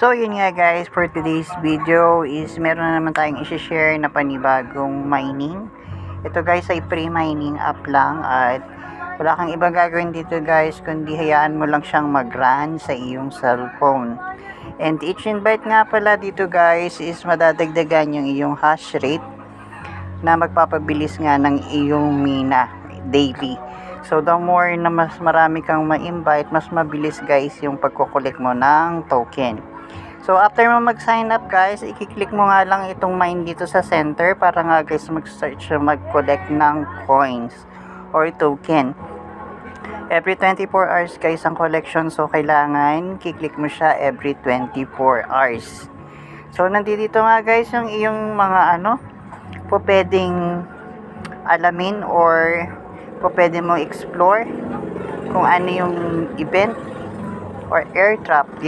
So yun nga guys, for today's video is meron na naman tayong i-share na panibagong mining. Ito guys ay pre-mining app lang at wala kang ibang gagawin dito guys kundi hayaan mo lang siyang mag-run sa iyong cellphone. And each invite nga pala dito guys is madadagdagan yung iyong hash rate na magpapabilis nga ng iyong mina daily. So the more na mas marami kang ma-invite, mas mabilis guys yung pagko-collect mo ng token. So after mo mag-sign up guys, i-click mo nga lang itong mine dito sa center para nga guys mag-search mag-collect ng coins or token. Every 24 hours guys ang collection, so kailangan kiklik mo siya every 24 hours. So nandito nga guys yung iyong mga po pwedeng alamin or po pwede mo explore kung ano yung event or airdrop